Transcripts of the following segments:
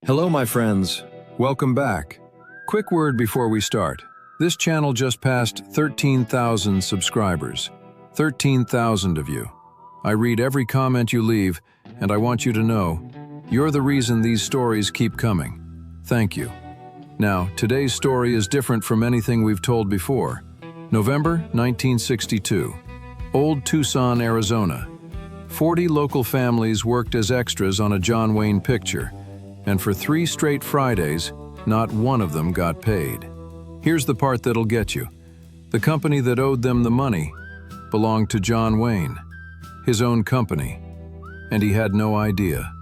Hello, my friends. Welcome back. Quick word before we start. This channel just passed 13,000 subscribers. 13,000 of you. I read every comment you leave, and I want you to know, you're the reason these stories keep coming. Thank you. Now, today's story is different from anything we've told before. November 1962. Old Tucson, Arizona. 40 local families worked as extras on a John Wayne picture, and for 3 straight Fridays, not one of them got paid. Here's the part that'll get you. The company that owed them the money belonged to John Wayne, his own company, and he had no idea.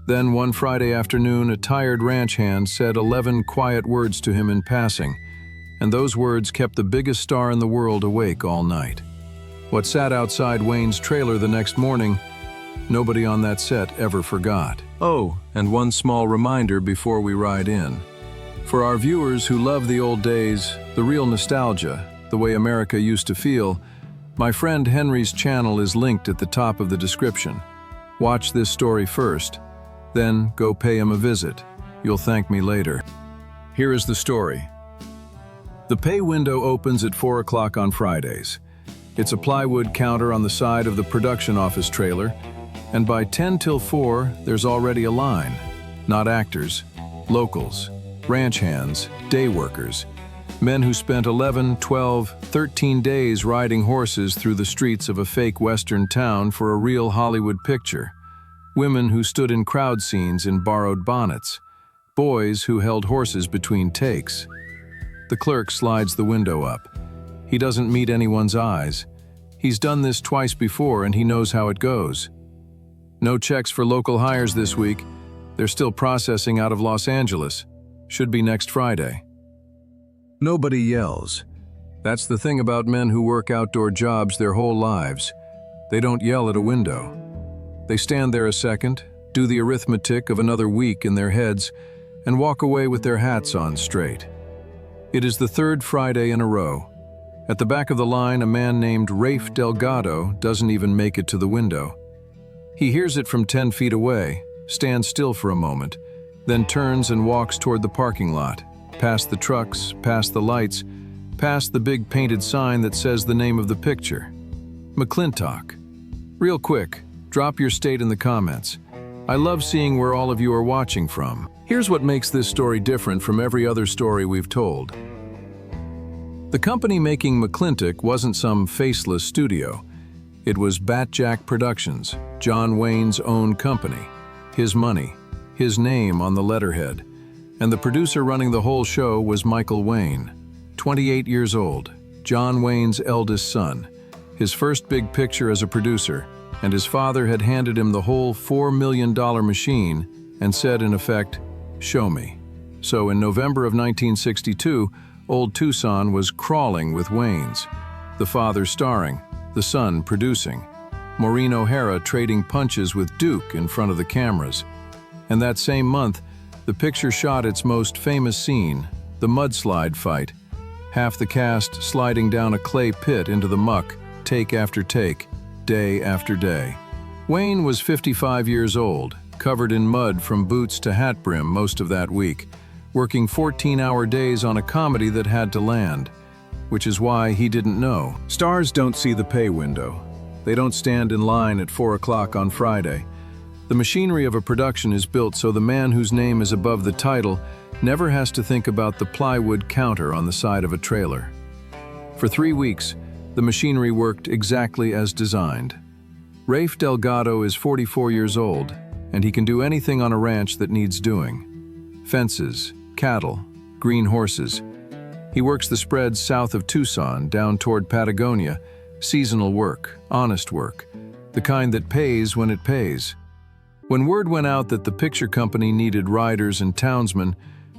Then one Friday afternoon, a tired ranch hand said 11 quiet words to him in passing, and those words kept the biggest star in the world awake all night. What sat outside Wayne's trailer the next morning, nobody on that set ever forgot. Oh, and one small reminder before we ride in. For our viewers who love the old days, the real nostalgia, the way America used to feel, my friend Henry's channel is linked at the top of the description. Watch this story first, then go pay him a visit. You'll thank me later. Here is the story. The pay window opens at 4 o'clock on Fridays. It's a plywood counter on the side of the production office trailer, and by 10 till 4, there's already a line. Not actors, locals, ranch hands, day workers, men who spent 11, 12, 13 days riding horses through the streets of a fake Western town for a real Hollywood picture, women who stood in crowd scenes in borrowed bonnets, boys who held horses between takes. The clerk slides the window up. He doesn't meet anyone's eyes. He's done this twice before and he knows how it goes. No checks for local hires this week. They're still processing out of Los Angeles. Should be next Friday. Nobody yells. That's the thing about men who work outdoor jobs their whole lives. They don't yell at a window. They stand there a second, do the arithmetic of another week in their heads, and walk away with their hats on straight. It is the 3rd Friday in a row. At the back of the line, a man named Rafe Delgado doesn't even make it to the window. He hears it from 10 feet away, stands still for a moment, then turns and walks toward the parking lot, past the trucks, past the lights, past the big painted sign that says the name of the picture. McLintock. Real quick, drop your state in the comments. I love seeing where all of you are watching from. Here's what makes this story different from every other story we've told. The company making McLintock wasn't some faceless studio. It was Batjac Productions, John Wayne's own company. His money, his name on the letterhead. And the producer running the whole show was Michael Wayne, 28 years old, John Wayne's eldest son, his first big picture as a producer, and his father had handed him the whole $4 million machine and said in effect, "Show me." So in November of 1962, old Tucson was crawling with Waynes, the father starring, the son producing, Maureen O'Hara trading punches with Duke in front of the cameras. And that same month, the picture shot its most famous scene, the mudslide fight, half the cast sliding down a clay pit into the muck, take after take, day after day. Wayne was 55 years old, covered in mud from boots to hat brim most of that week, working 14-hour days on a comedy that had to land, which is why he didn't know. Stars don't see the pay window. They don't stand in line at 4 o'clock on Friday. The machinery of a production is built so the man whose name is above the title never has to think about the plywood counter on the side of a trailer. For 3 weeks, the machinery worked exactly as designed. Rafe Delgado is 44 years old, and he can do anything on a ranch that needs doing. Fences, cattle, green horses. He works the spreads south of Tucson, down toward Patagonia, seasonal work, honest work, the kind that pays when it pays. When word went out that the picture company needed riders and townsmen,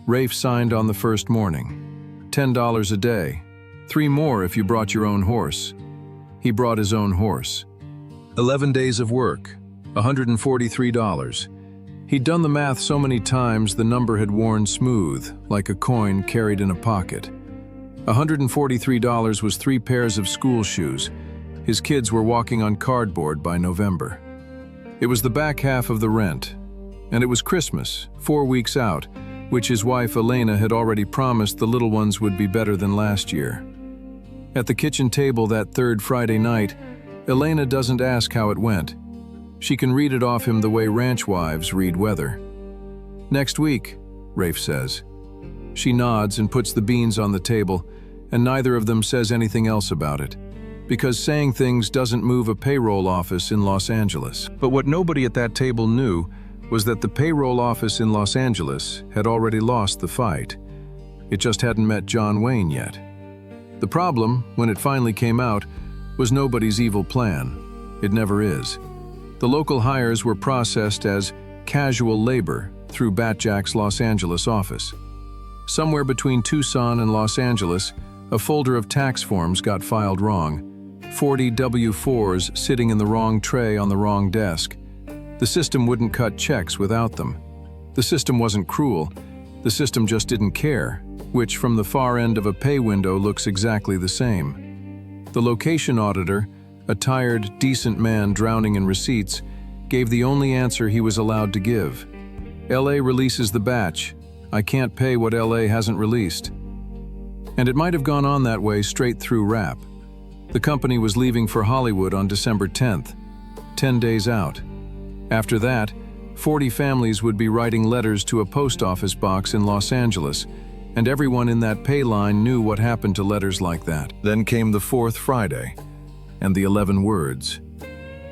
Rafe signed on the first morning. $10 a day, 3 more if you brought your own horse. He brought his own horse. 11 days of work, $143. He'd done the math so many times the number had worn smooth, like a coin carried in a pocket. $143 was 3 pairs of school shoes. His kids were walking on cardboard by November. It was the back half of the rent. And it was Christmas, 4 weeks out, which his wife Elena had already promised the little ones would be better than last year. At the kitchen table that third Friday night, Elena doesn't ask how it went. She can read it off him the way ranch wives read weather. "Next week," Rafe says. She nods and puts the beans on the table, and neither of them says anything else about it, because saying things doesn't move a payroll office in Los Angeles. But what nobody at that table knew was that the payroll office in Los Angeles had already lost the fight. It just hadn't met John Wayne yet. The problem, when it finally came out, was nobody's evil plan. It never is. The local hires were processed as casual labor through Batjac's Los Angeles office. Somewhere between Tucson and Los Angeles, a folder of tax forms got filed wrong. 40 W-4s sitting in the wrong tray on the wrong desk. The system wouldn't cut checks without them. The system wasn't cruel. The system just didn't care, which from the far end of a pay window looks exactly the same. The location auditor, a tired, decent man drowning in receipts, gave the only answer he was allowed to give. LA releases the batch. I can't pay what LA hasn't released. And it might have gone on that way straight through RAP. The company was leaving for Hollywood on December 10th, 10 days out. After that, 40 families would be writing letters to a post office box in Los Angeles, and everyone in that pay line knew what happened to letters like that. Then came the fourth Friday, and the 11 words.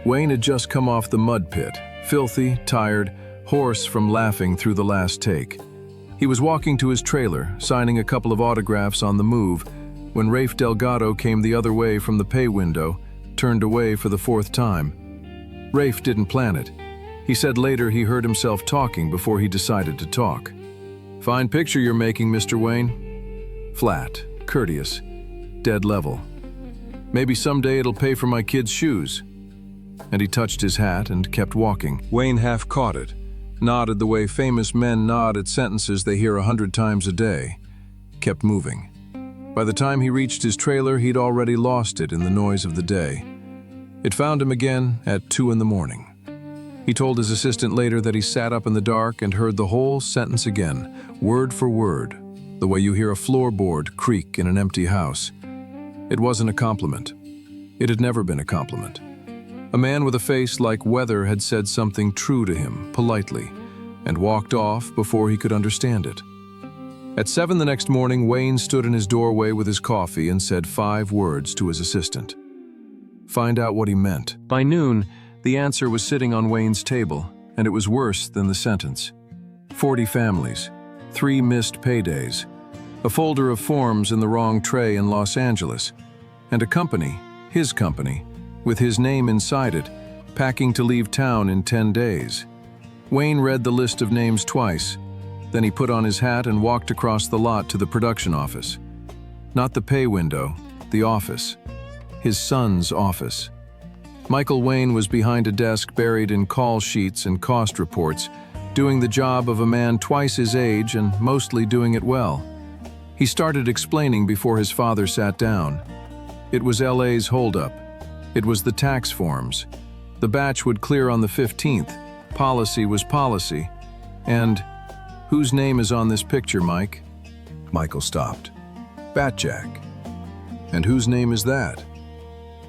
Wayne had just come off the mud pit, filthy, tired, hoarse from laughing through the last take. He was walking to his trailer, signing a couple of autographs on the move, when Rafe Delgado came the other way from the pay window, turned away for the fourth time. Rafe didn't plan it. He said later he heard himself talking before he decided to talk. "Fine picture you're making, Mr. Wayne." Flat, courteous, dead level. "Maybe someday it'll pay for my kids' shoes." And he touched his hat and kept walking. Wayne half caught it, nodded the way famous men nod at sentences they hear 100 times a day, kept moving. By the time he reached his trailer, he'd already lost it in the noise of the day. It found him again at 2 in the morning. He told his assistant later that he sat up in the dark and heard the whole sentence again, word for word, the way you hear a floorboard creak in an empty house. It wasn't a compliment. It had never been a compliment. A man with a face like weather had said something true to him, politely, and walked off before he could understand it. At 7 the next morning, Wayne stood in his doorway with his coffee and said 5 words to his assistant. Find out what he meant. By noon, the answer was sitting on Wayne's table, and it was worse than the sentence. 40 families, 3 missed paydays, a folder of forms in the wrong tray in Los Angeles, and a company, his company, with his name inside it, packing to leave town in 10 days. Wayne read the list of names twice. Then he put on his hat and walked across the lot to the production office. Not the pay window, the office. His son's office. Michael Wayne was behind a desk buried in call sheets and cost reports, doing the job of a man twice his age and mostly doing it well. He started explaining before his father sat down. It was LA's holdup. It was the tax forms. The batch would clear on the 15th. Policy was policy. And whose name is on this picture, Mike? Michael stopped. Batjac. And whose name is that?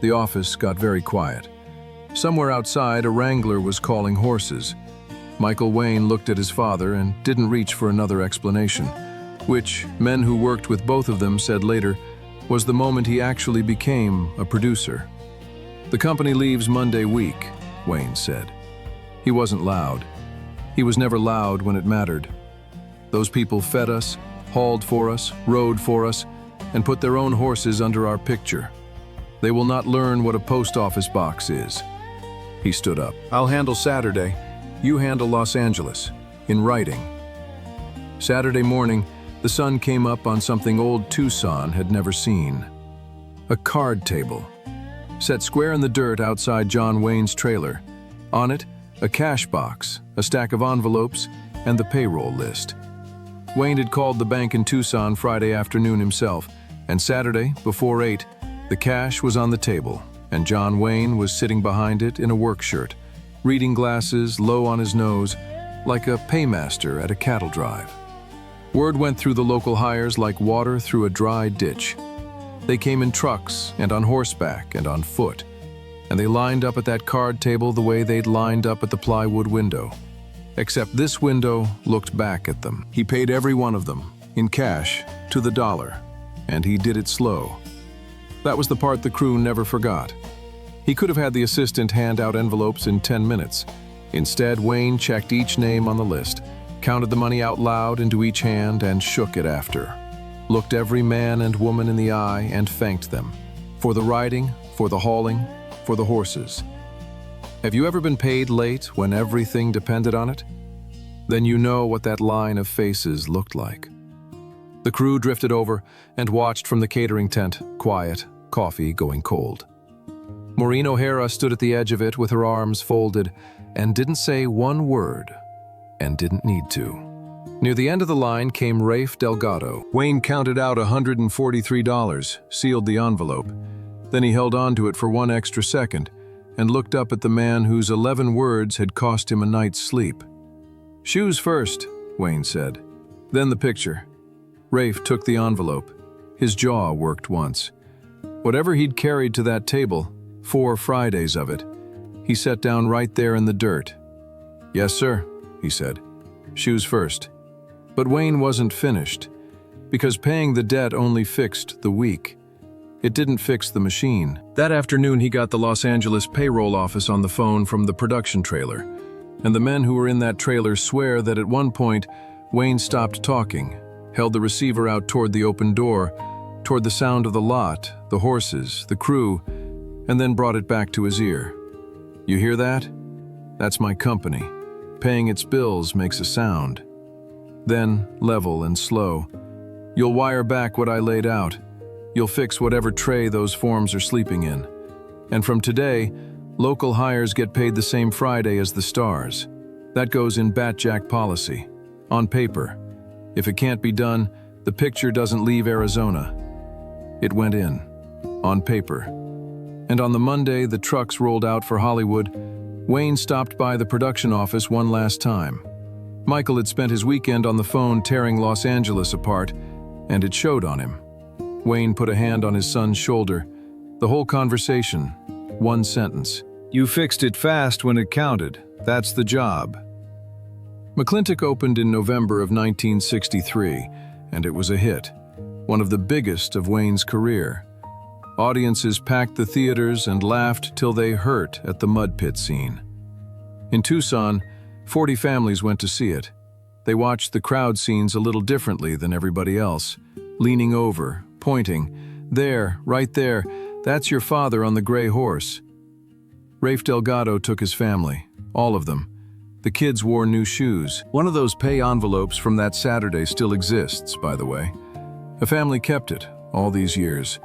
The office got very quiet. Somewhere outside, a wrangler was calling horses. Michael Wayne looked at his father and didn't reach for another explanation, which men who worked with both of them said later was the moment he actually became a producer. The company leaves Monday week, Wayne said. He wasn't loud. He was never loud when it mattered. Those people fed us, hauled for us, rode for us, and put their own horses under our picture. They will not learn what a post office box is. He stood up. I'll handle Saturday. You handle Los Angeles. In writing. Saturday morning, the sun came up on something old Tucson had never seen. A card table. Set square in the dirt outside John Wayne's trailer. On it, a cash box, a stack of envelopes, and the payroll list. Wayne had called the bank in Tucson Friday afternoon himself, and Saturday, before 8, the cash was on the table, and John Wayne was sitting behind it in a work shirt, reading glasses low on his nose, like a paymaster at a cattle drive. Word went through the local hires like water through a dry ditch. They came in trucks and on horseback and on foot, and they lined up at that card table the way they'd lined up at the plywood window. Except this window looked back at them. He paid every one of them, in cash, to the dollar, and he did it slow. That was the part the crew never forgot. He could have had the assistant hand out envelopes in 10 minutes. Instead, Wayne checked each name on the list, counted the money out loud into each hand and shook it after. Looked every man and woman in the eye and thanked them. For the riding, for the hauling, for the horses. Have you ever been paid late when everything depended on it? Then you know what that line of faces looked like. The crew drifted over and watched from the catering tent, quiet, coffee going cold. Maureen O'Hara stood at the edge of it with her arms folded and didn't say one word, and didn't need to. Near the end of the line came Rafe Delgado. Wayne counted out $143, sealed the envelope. Then he held on to it for one extra second and looked up at the man whose 11 words had cost him a night's sleep. "Shoes first," Wayne said. Then the picture. Rafe took the envelope. His jaw worked once. Whatever he'd carried to that table, 4 Fridays of it, he set down right there in the dirt. "Yes, sir," he said. "Shoes first." But Wayne wasn't finished, because paying the debt only fixed the week. It didn't fix the machine. That afternoon he got the Los Angeles payroll office on the phone from the production trailer, and the men who were in that trailer swear that at one point Wayne stopped talking, held the receiver out toward the open door, toward the sound of the lot, the horses, the crew, and then brought it back to his ear. "You hear that? That's my company. Paying its bills makes a sound." Then, level and slow, "You'll wire back what I laid out. You'll fix whatever tray those forms are sleeping in. And from today, local hires get paid the same Friday as the stars. That goes in Batjac policy. On paper. If it can't be done, the picture doesn't leave Arizona." It went in. On paper. And on the Monday the trucks rolled out for Hollywood, Wayne stopped by the production office one last time. Michael had spent his weekend on the phone tearing Los Angeles apart, and it showed on him. Wayne put a hand on his son's shoulder. The whole conversation, one sentence. "You fixed it fast when it counted. That's the job." McLintock opened in November of 1963, and it was a hit, one of the biggest of Wayne's career. Audiences packed the theaters and laughed till they hurt at the mud pit scene. In Tucson, 40 families went to see it. They watched the crowd scenes a little differently than everybody else, leaning over, pointing, "There, right there, that's your father on the gray horse." Rafe Delgado took his family, all of them. The kids wore new shoes. One of those pay envelopes from that Saturday still exists, by the way. A family kept it all these years.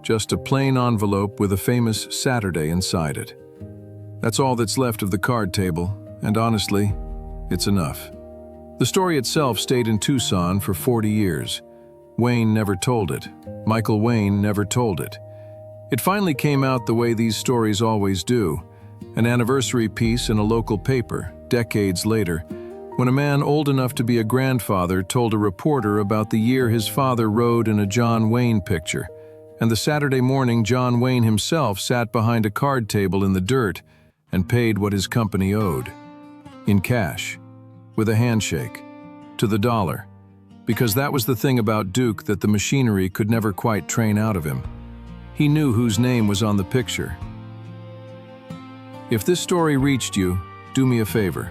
Just a plain envelope with a famous Saturday inside it. That's all that's left of the card table, and honestly, it's enough. The story itself stayed in Tucson for 40 years. Wayne never told it. Michael Wayne never told it. It finally came out the way these stories always do, an anniversary piece in a local paper, decades later, when a man old enough to be a grandfather told a reporter about the year his father rode in a John Wayne picture, and the Saturday morning John Wayne himself sat behind a card table in the dirt and paid what his company owed. In cash, with a handshake, to the dollar, because that was the thing about Duke that the machinery could never quite train out of him. He knew whose name was on the picture. If this story reached you, do me a favor.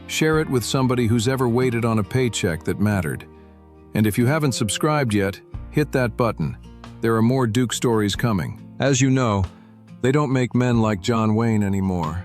Share it with somebody who's ever waited on a paycheck that mattered. And if you haven't subscribed yet, hit that button. There are more Duke stories coming. As you know, they don't make men like John Wayne anymore.